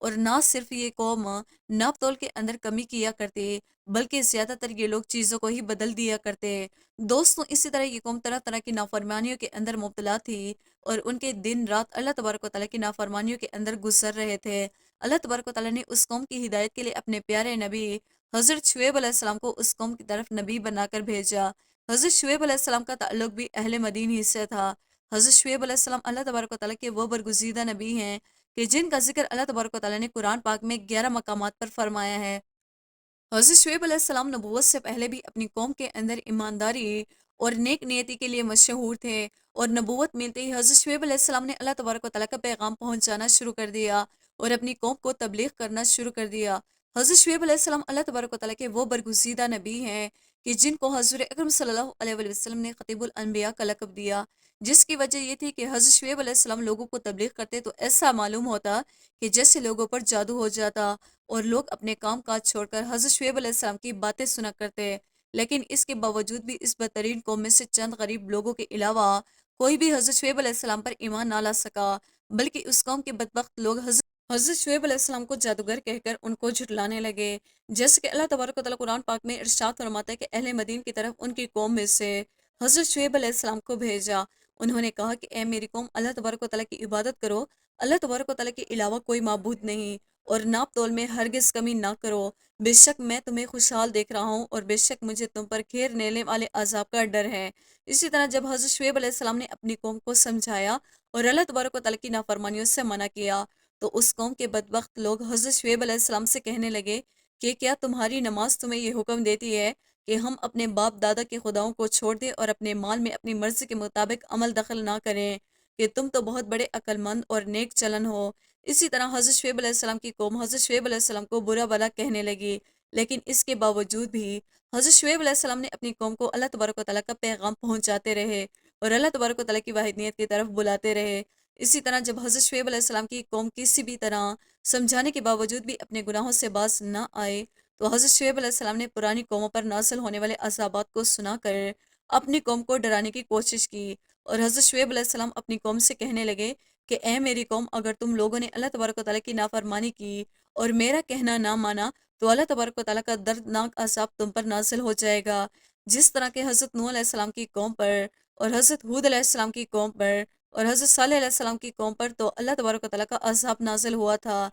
اور نہ صرف یہ قوم ناپ تول کے اندر کمی کیا کرتے بلکہ زیادہ تر یہ لوگ چیزوں کو ہی بدل دیا کرتے۔ دوستوں، اسی طرح یہ قوم طرح طرح کی نافرمانیوں کے اندر مبتلا تھی اور ان کے دن رات اللہ تبارک و تعالیٰ کی نافرمانیوں کے اندر گزر رہے تھے۔ اللہ تبارک و تعالیٰ نے اس قوم کی ہدایت کے لیے اپنے پیارے نبی حضرت شعیب علیہ السلام کو اس قوم کی طرف نبی بنا کر بھیجا۔ حضرت شعیب علیہ السلام کا تعلق بھی اہل مدین ہی سے تھا۔ حضرت شعیب علیہ السلام اللہ تبارک و تعالیٰ کے وہ برگزیدہ نبی ہیں کہ جن کا ذکر اللہ تبارک و تعالیٰ نے قرآن پاک میں 11 مقامات پر فرمایا ہے۔ حضرت شعیب علیہ السلام نبوت سے پہلے بھی اپنی قوم کے اندر ایمانداری اور نیک نیتی کے لیے مشہور تھے، اور نبوت ملتے ہی حضرت شعیب علیہ السلام نے اللہ تبارک و تعالیٰ کا پیغام پہنچانا شروع کر دیا اور اپنی قوم کو تبلیغ کرنا شروع کر دیا۔ حضرت شعیب علیہ السلام اللہ تبارک و تعالیٰ کے وہ برگزیدہ نبی ہیں کہ جن کو حضور اکرم صلی اللہ علیہ وآلہ وسلم نے خطیب الانبیاء کا لقب دیا، جس کی وجہ یہ تھی کہ حضرت شعیب علیہ السلام لوگوں کو تبلیغ کرتے تو ایسا معلوم ہوتا کہ جیسے لوگوں پر جادو ہو جاتا، اور لوگ اپنے کام کاج چھوڑ کر حضرت شعیب علیہ السلام کی باتیں سنا کرتے۔ لیکن اس کے باوجود بھی اس بدترین قوم میں سے چند غریب لوگوں کے علاوہ کوئی بھی حضرت شعیب علیہ السلام پر ایمان نہ لا سکا، بلکہ اس قوم کے بدبخت لوگ حضرت شعیب علیہ السلام کو جادوگر کہہ کر ان کو جھٹلانے لگے۔ جیسے کہ اللہ تبارک و تعالیٰ قرآن پاک میں ارشاد فرماتا ہے کہ اہل مدین کی طرف ان کی قوم میں سے حضرت شعیب علیہ السلام کو بھیجا۔ انہوں نے کہا کہ اے میری قوم، اللہ تبارک و تعالیٰ کی عبادت کرو، اللہ تبارک و تعالیٰ کے علاوہ کوئی معبود نہیں، اور ناپ تول میں ہرگز کمی نہ کرو۔ بے شک میں تمہیں خوشحال دیکھ رہا ہوں، اور بے شک مجھے تم پر گھیر لینے والے عذاب کا ڈر ہے۔ اسی طرح جب حضرت شعیب علیہ السلام نے اپنی قوم کو سمجھایا اور اللہ تبارک و تعالیٰ کی نافرمانیوں سے منع کیا، تو اس قوم کے بدبخت لوگ حضرت شعیب علیہ السلام سے کہنے لگے کہ کیا تمہاری نماز تمہیں یہ حکم دیتی ہے کہ ہم اپنے باپ دادا کے خداؤں کو چھوڑ دیں اور اپنے مال میں اپنی مرضی کے مطابق عمل دخل نہ کریں، کہ تم تو بہت بڑے عقل مند اور نیک چلن ہو۔ اسی طرح حضرت شعیب علیہ السلام کی قوم حضرت شعیب علیہ السلام کو برا بھلا کہنے لگی، لیکن اس کے باوجود بھی حضرت شعیب علیہ السلام نے اپنی قوم کو اللہ تبارک و تعالیٰ کا پیغام پہنچاتے رہے اور اللہ تبارک و تعالیٰ کی واحدانیت کی طرف بلاتے رہے۔ اسی طرح جب حضرت شعیب علیہ السلام کی قوم کسی بھی طرح سمجھانے کے باوجود بھی اپنے گناہوں سے باز نہ آئے، تو حضرت شعیب علیہ السلام نے پرانی قوموں پر نازل ہونے والے عذابات کو سنا کر اپنی قوم کو ڈرانے کی کوشش کی، اور حضرت شعیب علیہ السلام اپنی قوم سے کہنے لگے کہ اے میری قوم، اگر تم لوگوں نے اللہ تبارک و تعالیٰ کی نافرمانی کی اور میرا کہنا نہ مانا، تو اللہ تبارک و تعالیٰ کا دردناک عذاب تم پر نازل ہو جائے گا، جس طرح کہ حضرت نوح علیہ السلام کی قوم پر اور حضرت ہود علیہ السلام کی قوم پر اور حضرت صالح علیہ السلام کی قوم پر تو اللہ تبارک و تعالیٰ کا عذاب نازل ہوا تھا۔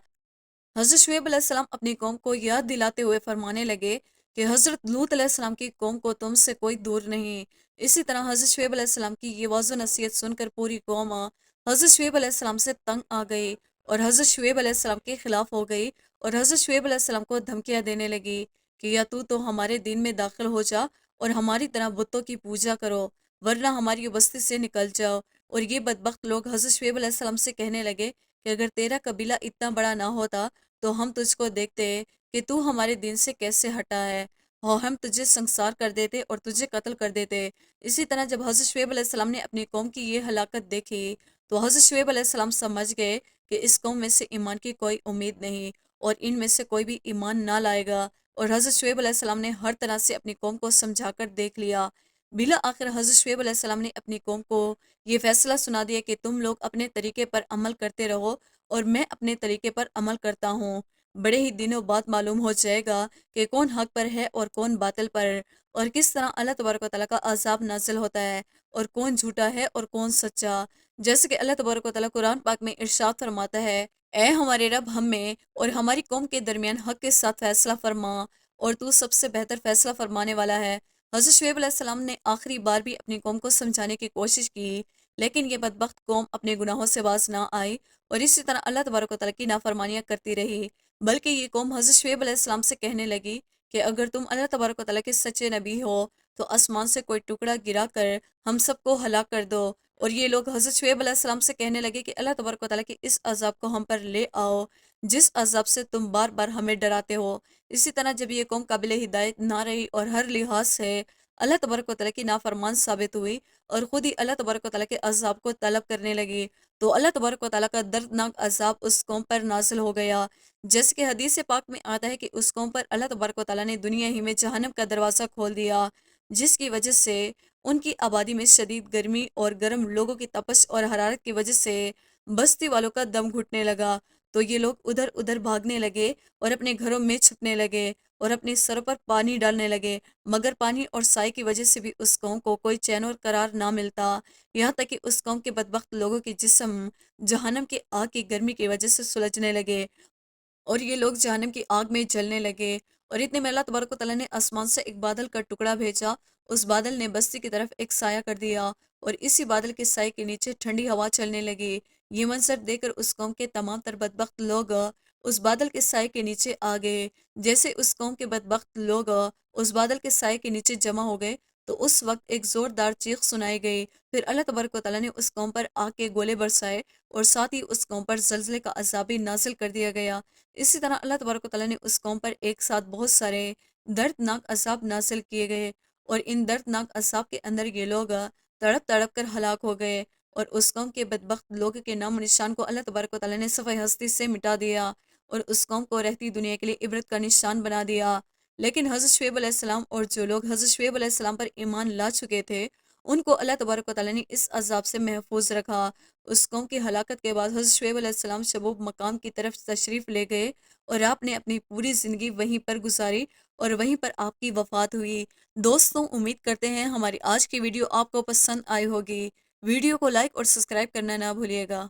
حضرت شعیب علیہ السلام اپنی قوم کو یاد دلاتے ہوئے فرمانے لگے کہ حضرت لوط علیہ السلام کی قوم کو تم سے کوئی دور نہیں۔ اسی طرح حضرت شعیب علیہ السلام کی یہ واضح نصیحت سن کر پوری قوم حضرت شعیب علیہ السلام سے تنگ آ گئی اور حضرت شعیب علیہ السلام کے خلاف ہو گئی، اور حضرت شعیب علیہ السلام کو دھمکیاں دینے لگی کہ یا تو ہمارے دین میں داخل ہو جا اور ہماری طرح بتوں کی پوجا کرو، ورنہ ہماری بستی سے نکل جاؤ۔ اور یہ بدبخت لوگ حضرت شعیب علیہ السلام سے کہنے لگے کہ اگر تیرا قبیلہ اتنا بڑا نہ ہوتا تو ہم تجھ کو دیکھتے کہ تو ہمارے دین سے کیسے ہٹا ہے، اور ہم تجھے سنسار کر دیتے اور تجھے قتل کر دیتے۔ اسی طرح جب حضرت شعیب علیہ السلام نے اپنی قوم کی یہ ہلاکت دیکھی، تو حضرت شعیب علیہ السلام سمجھ گئے کہ اس قوم میں سے ایمان کی کوئی امید نہیں، اور ان میں سے کوئی بھی ایمان نہ لائے گا، اور حضرت شعیب علیہ السلام نے ہر طرح سے اپنی قوم کو سمجھا کر دیکھ لیا۔ بلا آخر حضرت شعیب علیہ السلام نے اپنی قوم کو یہ فیصلہ سنا دیا کہ تم لوگ اپنے طریقے پر عمل کرتے رہو اور میں اپنے طریقے پر عمل کرتا ہوں۔ بڑے ہی دنوں بعد معلوم ہو جائے گا کہ کون حق پر ہے اور کون باطل پر، اور کس طرح اللہ تبارک و تعالیٰ کا عذاب نازل ہوتا ہے، اور کون جھوٹا ہے اور کون سچا۔ جیسے کہ اللہ تبارک و تعالیٰ قرآن پاک میں ارشاد فرماتا ہے، اے ہمارے رب، ہم میں اور ہماری قوم کے درمیان حق کے ساتھ فیصلہ فرما، اور تو سب سے بہتر فیصلہ فرمانے والا ہے۔ حضرت شعیب علیہ السلام نے آخری بار بھی اپنی قوم کو سمجھانے کی کوشش کی، لیکن یہ بدبخت قوم اپنے گناہوں سے باز نہ آئی اور اسی طرح اللہ تبارک و تعالیٰ کی نافرمانیاں کرتی رہی، بلکہ یہ قوم حضرت شعیب علیہ السلام سے کہنے لگی کہ اگر تم اللہ تبارک و تعالیٰ کے سچے نبی ہو تو آسمان سے کوئی ٹکڑا گرا کر ہم سب کو ہلاک کر دو۔ اور یہ لوگ حضرت شعیب علیہ السلام سے کہنے لگے کہ اللہ تبارک و تعالیٰ کے اس عذاب کو ہم پر لے آؤ جس عذاب سے تم بار بار ہمیں ڈراتے ہو۔ اسی طرح جب یہ قوم قابل ہدایت نہ رہی اور ہر لحاظ سے اللہ تبارک و تعالیٰ کی نافرمان ثابت ہوئی اور خود ہی اللہ تبارک و تعالیٰ کے عذاب کو طلب کرنے لگی، تو اللہ تبارک و تعالیٰ کا دردناک عذاب اس قوم پر نازل ہو گیا۔ جیسے کہ حدیث پاک میں آتا ہے کہ اس قوم پر اللہ تبارک و تعالیٰ نے دنیا ہی میں جہنم کا دروازہ کھول دیا، جس کی وجہ سے ان کی آبادی میں شدید گرمی اور گرم لوگوں کی تپش اور حرارت کی وجہ سے بستی والوں کا دم گھٹنے لگا، تو یہ لوگ ادھر ادھر بھاگنے لگے اور اپنے گھروں میں چھپنے لگے اور اپنے سروں پر پانی ڈالنے لگے، مگر پانی اور سائے کی وجہ سے بھی اس قوم کو کوئی چین اور قرار نہ ملتا، یہاں تک کہ اس قوم کے بدبخت لوگوں کے جسم جہنم کی آگ کی گرمی کی وجہ سے سلجھنے لگے اور یہ لوگ جہنم کی آگ میں جلنے لگے۔ اور اتنے میں اللہ تبارک و تعالیٰ نے آسمان سے ایک بادل کا ٹکڑا بھیجا، اس بادل نے بستی کی طرف ایک سایہ کر دیا اور اسی بادل کے سائے کے نیچے ٹھنڈی ہوا چلنے لگی۔ یہ منظر دیکھ کر اس قوم کے تمام تر بدبخت لوگ اس بادل کے سائے کے نیچے آ گئے۔ جیسے اس قوم کے بدبخت لوگ اس بادل کے سائے کے نیچے جمع ہو گئے تو اس وقت ایک زوردار چیخ سنائی گئی۔ پھر اللہ تبارک و تعالیٰ نے اس قوم پر آگ کے گولے برسائے اور ساتھ ہی اس قوم پر زلزلے کا عذاب بھی نازل کر دیا گیا۔ اسی طرح اللہ تبارک و تعالیٰ نے اس قوم پر ایک ساتھ بہت سارے دردناک عذاب نازل کیے گئے اور ان دردناک عذاب کے اندر یہ لوگ تڑپ تڑپ کر ہلاک ہو گئے اور اس قوم کے بدبخت لوگ کے نام و نشان کو اللہ تبارک و تعالیٰ نے صفحہ ہستی سے مٹا دیا اور اس قوم کو رہتی دنیا کے لیے عبرت کا نشان بنا دیا۔ لیکن حضرت شعیب علیہ السلام اور جو لوگ حضرت شعیب علیہ السلام پر ایمان لا چکے تھے ان کو اللہ تبارک و تعالیٰ نے اس عذاب سے محفوظ رکھا۔ اس قوم کی ہلاکت کے بعد حضرت شعیب علیہ السلام شبوب مقام کی طرف تشریف لے گئے اور آپ نے اپنی پوری زندگی وہیں پر گزاری اور وہیں پر آپ کی وفات ہوئی۔ دوستوں، امید کرتے ہیں ہماری آج کی ویڈیو آپ کو پسند آئی ہوگی۔ ویڈیو کو لائک اور سبسکرائب کرنا نہ بھولیے گا۔